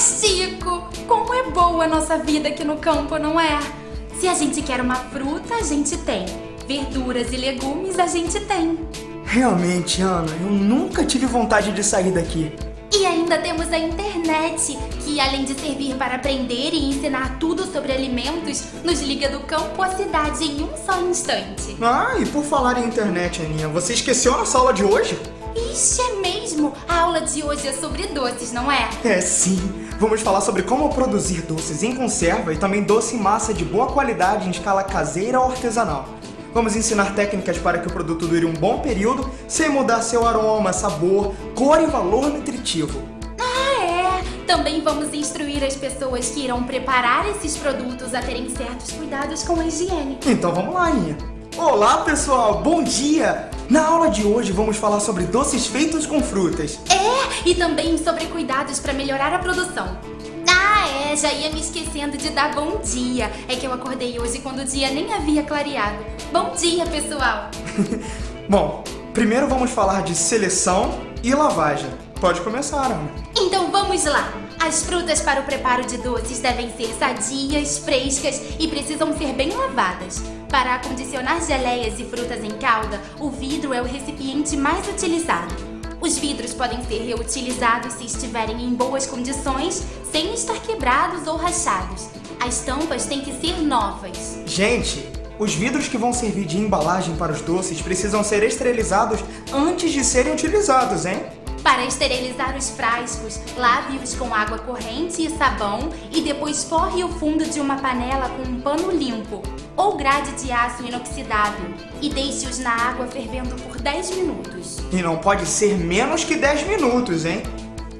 Chico, como é boa a nossa vida aqui no campo, não é? Se a gente quer uma fruta, a gente tem. Verduras e legumes a gente tem. Realmente, Ana, eu nunca tive vontade de sair daqui. E ainda temos a internet, que além de servir para aprender e ensinar tudo sobre alimentos, nos liga do campo à cidade em um só instante. Ah, e por falar em internet, Aninha, você esqueceu a nossa aula de hoje? Ixi, é mesmo? A aula de hoje é sobre doces, não é? É sim. Vamos falar sobre como produzir doces em conserva e também doce em massa de boa qualidade em escala caseira ou artesanal. Vamos ensinar técnicas para que o produto dure um bom período sem mudar seu aroma, sabor, cor e valor nutritivo. Ah, é! Também vamos instruir as pessoas que irão preparar esses produtos a terem certos cuidados com a higiene. Então vamos lá, Aninha. Olá, pessoal! Bom dia! Na aula de hoje vamos falar sobre doces feitos com frutas. É, e também sobre cuidados para melhorar a produção. Ah, é, já ia me esquecendo de dar bom dia. É que eu acordei hoje quando o dia nem havia clareado. Bom dia, pessoal! Bom, primeiro vamos falar de seleção e lavagem. Pode começar, Ana. Então vamos lá! As frutas para o preparo de doces devem ser sadias, frescas e precisam ser bem lavadas. Para acondicionar geleias e frutas em calda, o vidro é o recipiente mais utilizado. Os vidros podem ser reutilizados se estiverem em boas condições, sem estar quebrados ou rachados. As tampas têm que ser novas. Gente, os vidros que vão servir de embalagem para os doces precisam ser esterilizados antes de serem utilizados, hein? Para esterilizar os frascos, lave-os com água corrente e sabão e depois forre o fundo de uma panela com um pano limpo ou grade de aço inoxidável e deixe-os na água fervendo por 10 minutos. E não pode ser menos que 10 minutos, hein?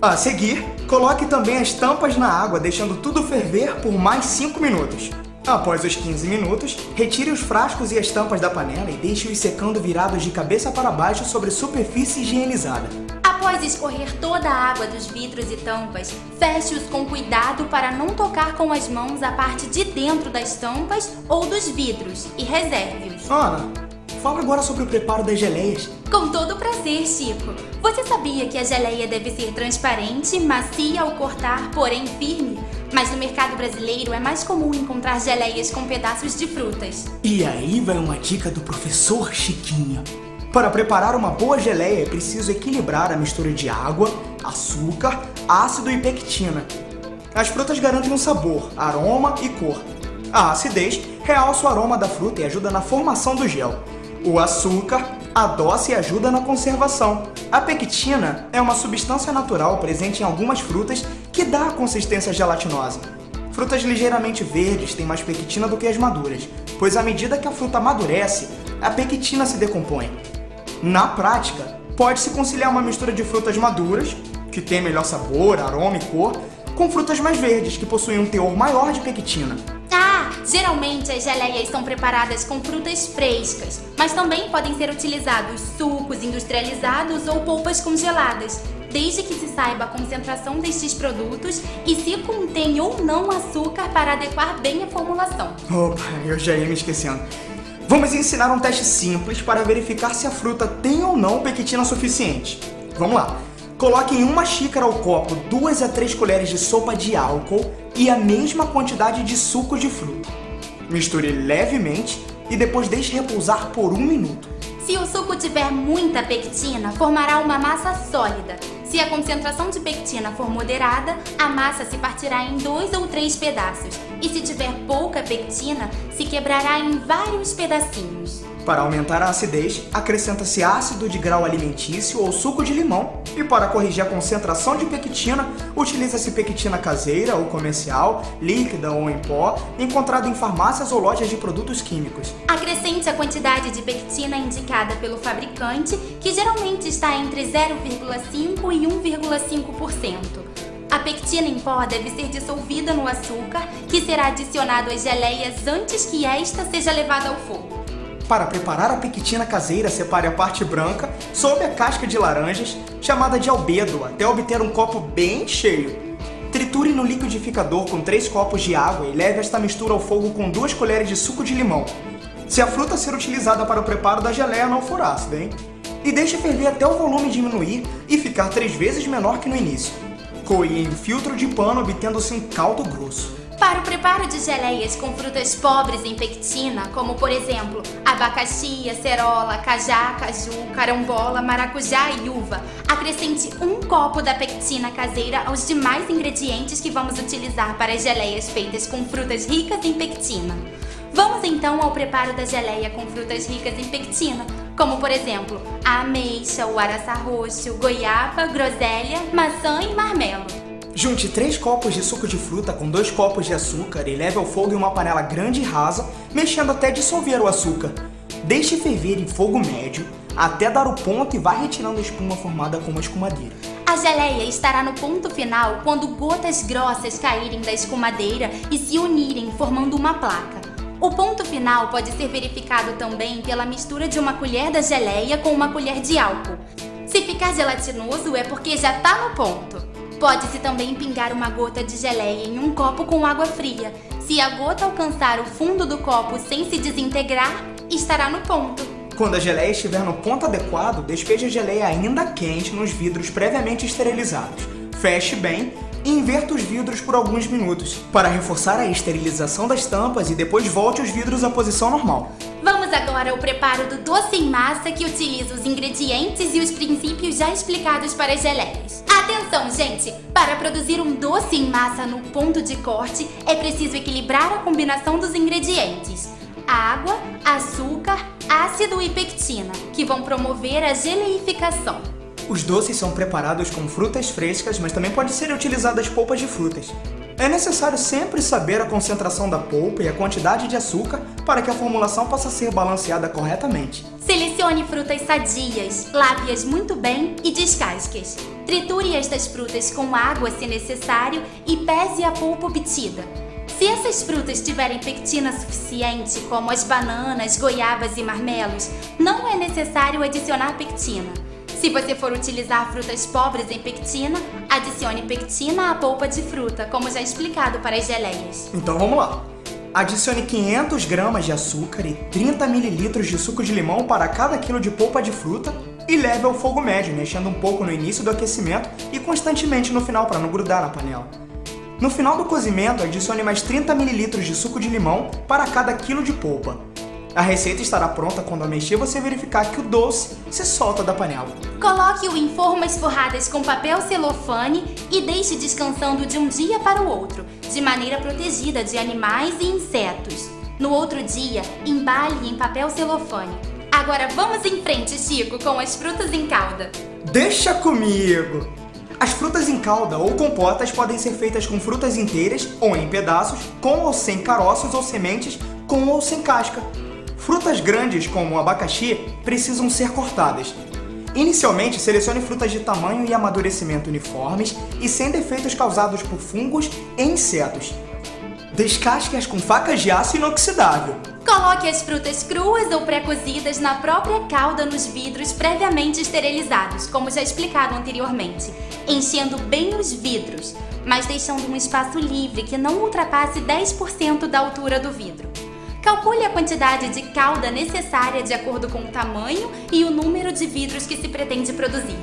A seguir, coloque também as tampas na água, deixando tudo ferver por mais 5 minutos. Após os 15 minutos, retire os frascos e as tampas da panela e deixe-os secando virados de cabeça para baixo sobre superfície higienizada. Após escorrer toda a água dos vidros e tampas, feche-os com cuidado para não tocar com as mãos a parte de dentro das tampas ou dos vidros e reserve-os. Ana, fala agora sobre o preparo das geleias. Com todo prazer, Chico. Você sabia que a geleia deve ser transparente, macia ao cortar, porém firme? Mas no mercado brasileiro é mais comum encontrar geleias com pedaços de frutas. E aí vai uma dica do professor Chiquinho. Para preparar uma boa geleia é preciso equilibrar a mistura de água, açúcar, ácido e pectina. As frutas garantem um sabor, aroma e cor. A acidez realça o aroma da fruta e ajuda na formação do gel. O açúcar adoça e ajuda na conservação. A pectina é uma substância natural presente em algumas frutas que dá a consistência gelatinosa. Frutas ligeiramente verdes têm mais pectina do que as maduras, pois à medida que a fruta amadurece, a pectina se decompõe. Na prática, pode-se conciliar uma mistura de frutas maduras, que tem melhor sabor, aroma e cor, com frutas mais verdes, que possuem um teor maior de pectina. Ah, geralmente as geleias são preparadas com frutas frescas, mas também podem ser utilizados sucos industrializados ou polpas congeladas, desde que se saiba a concentração destes produtos e se contém ou não açúcar para adequar bem a formulação. Opa, eu já ia me esquecendo. Vamos ensinar um teste simples para verificar se a fruta tem ou não pectina suficiente. Vamos lá. Coloque em uma xícara ou copo 2 a 3 colheres de sopa de álcool e a mesma quantidade de suco de fruta. Misture levemente e depois deixe repousar por 1 minuto. Se o suco tiver muita pectina, formará uma massa sólida. Se a concentração de pectina for moderada, a massa se partirá em 2 ou 3 pedaços. E se tiver pouca pectina, se quebrará em vários pedacinhos. Para aumentar a acidez, acrescenta-se ácido de grau alimentício ou suco de limão. E para corrigir a concentração de pectina, utiliza-se pectina caseira ou comercial, líquida ou em pó, encontrada em farmácias ou lojas de produtos químicos. Acrescente a quantidade de pectina indicada pelo fabricante, que geralmente está entre 0,5% e 1,5%. A pectina em pó deve ser dissolvida no açúcar, que será adicionado às geleias antes que esta seja levada ao fogo. Para preparar a pectina caseira, separe a parte branca sob a casca de laranjas, chamada de albedo, até obter um copo bem cheio. Triture no liquidificador com 3 copos de água e leve esta mistura ao fogo com 2 colheres de suco de limão. Se a fruta ser utilizada para o preparo da geleia não for ácida, hein? E deixe ferver até o volume diminuir e ficar 3 vezes menor que no início. Coe em filtro de pano, obtendo-se um caldo grosso. Para o preparo de geleias com frutas pobres em pectina, como por exemplo abacaxi, acerola, cajá, caju, carambola, maracujá e uva, acrescente 1 copo da pectina caseira aos demais ingredientes que vamos utilizar para as geleias feitas com frutas ricas em pectina. Vamos então ao preparo da geleia com frutas ricas em pectina, como por exemplo a ameixa, o araçá roxo, goiaba, groselha, maçã e marmelo. Junte 3 copos de suco de fruta com 2 copos de açúcar e leve ao fogo em uma panela grande e rasa, mexendo até dissolver o açúcar. Deixe ferver em fogo médio até dar o ponto e vá retirando a espuma formada com uma escumadeira. A geleia estará no ponto final quando gotas grossas caírem da escumadeira e se unirem, formando uma placa. O ponto final pode ser verificado também pela mistura de uma colher da geleia com uma colher de álcool. Se ficar gelatinoso é porque já está no ponto. Pode-se também pingar uma gota de geleia em um copo com água fria. Se a gota alcançar o fundo do copo sem se desintegrar, estará no ponto. Quando a geleia estiver no ponto adequado, despeje a geleia ainda quente nos vidros previamente esterilizados. Feche bem e inverta os vidros por alguns minutos, para reforçar a esterilização das tampas e depois volte os vidros à posição normal. Vamos agora ao preparo do doce em massa, que utiliza os ingredientes e os princípios já explicados para as geleias. Atenção, gente! Para produzir um doce em massa no ponto de corte, é preciso equilibrar a combinação dos ingredientes: água, açúcar, ácido e pectina, que vão promover a geleificação. Os doces são preparados com frutas frescas, mas também podem ser utilizadas polpas de frutas. É necessário sempre saber a concentração da polpa e a quantidade de açúcar para que a formulação possa ser balanceada corretamente. Selecione frutas sadias, lave-as muito bem e descasque-as. Triture estas frutas com água se necessário e pese a polpa obtida. Se essas frutas tiverem pectina suficiente, como as bananas, goiabas e marmelos, não é necessário adicionar pectina. Se você for utilizar frutas pobres em pectina, adicione pectina à polpa de fruta, como já explicado para as geleias. Então vamos lá! Adicione 500 gramas de açúcar e 30 ml de suco de limão para cada quilo de polpa de fruta e leve ao fogo médio, mexendo um pouco no início do aquecimento e constantemente no final para não grudar na panela. No final do cozimento, adicione mais 30 ml de suco de limão para cada quilo de polpa. A receita estará pronta quando ao mexer você verificar que o doce se solta da panela. Coloque-o em formas forradas com papel celofane e deixe descansando de um dia para o outro, de maneira protegida de animais e insetos. No outro dia, embale em papel celofane. Agora vamos em frente, Chico, com as frutas em calda. Deixa comigo! As frutas em calda ou compotas podem ser feitas com frutas inteiras ou em pedaços, com ou sem caroços ou sementes, com ou sem casca. Frutas grandes, como o abacaxi, precisam ser cortadas. Inicialmente, selecione frutas de tamanho e amadurecimento uniformes e sem defeitos causados por fungos e insetos. Descasque-as com facas de aço inoxidável. Coloque as frutas cruas ou pré-cozidas na própria calda nos vidros previamente esterilizados, como já explicado anteriormente, enchendo bem os vidros, mas deixando um espaço livre que não ultrapasse 10% da altura do vidro. Calcule a quantidade de calda necessária de acordo com o tamanho e o número de vidros que se pretende produzir.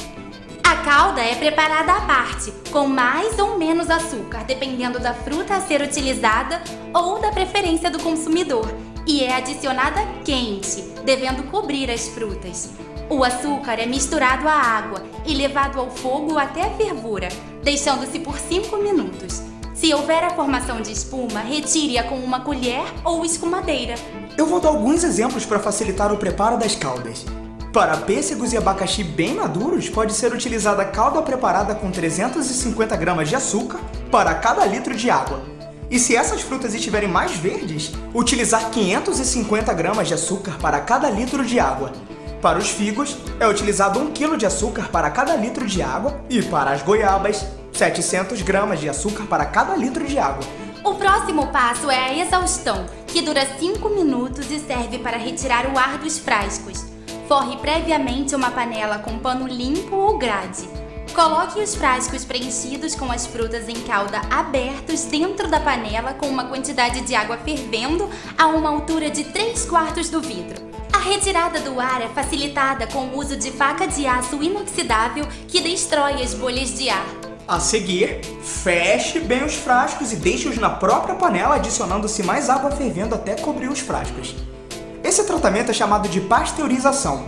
A calda é preparada à parte, com mais ou menos açúcar, dependendo da fruta a ser utilizada ou da preferência do consumidor, e é adicionada quente, devendo cobrir as frutas. O açúcar é misturado à água e levado ao fogo até a fervura, deixando-se por 5 minutos. Se houver a formação de espuma, retire-a com uma colher ou escumadeira. Eu vou dar alguns exemplos para facilitar o preparo das caldas. Para pêssegos e abacaxi bem maduros, pode ser utilizada calda preparada com 350 gramas de açúcar para cada litro de água. E se essas frutas estiverem mais verdes, utilizar 550 gramas de açúcar para cada litro de água. Para os figos, é utilizado 1 kg de açúcar para cada litro de água e para as goiabas, 700 gramas de açúcar para cada litro de água. O próximo passo é a exaustão, que dura 5 minutos e serve para retirar o ar dos frascos. Forre previamente uma panela com pano limpo ou grade. Coloque os frascos preenchidos com as frutas em calda abertos dentro da panela com uma quantidade de água fervendo a uma altura de 3/4 do vidro. A retirada do ar é facilitada com o uso de faca de aço inoxidável que destrói as bolhas de ar. A seguir, feche bem os frascos e deixe-os na própria panela, adicionando-se mais água fervendo até cobrir os frascos. Esse tratamento é chamado de pasteurização.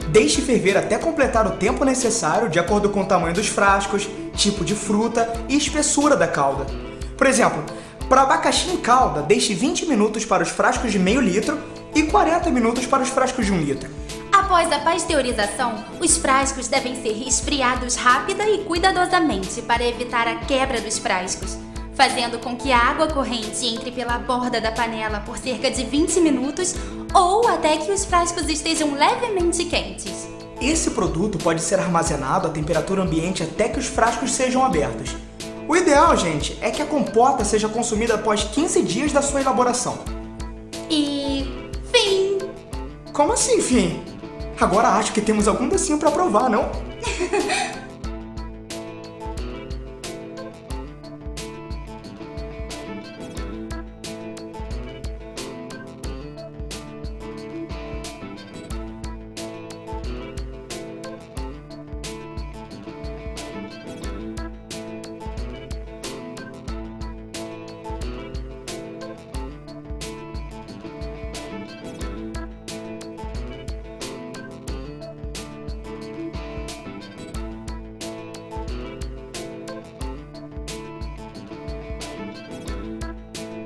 Deixe ferver até completar o tempo necessário de acordo com o tamanho dos frascos, tipo de fruta e espessura da calda. Por exemplo, para abacaxi em calda, deixe 20 minutos para os frascos de meio litro e 40 minutos para os frascos de 1 litro. Após a pasteurização, os frascos devem ser esfriados rápida e cuidadosamente para evitar a quebra dos frascos, fazendo com que a água corrente entre pela borda da panela por cerca de 20 minutos ou até que os frascos estejam levemente quentes. Esse produto pode ser armazenado a temperatura ambiente até que os frascos sejam abertos. O ideal, gente, é que a compota seja consumida após 15 dias da sua elaboração. E... fim! Como assim, fim? Agora acho que temos algum docinho para provar, não?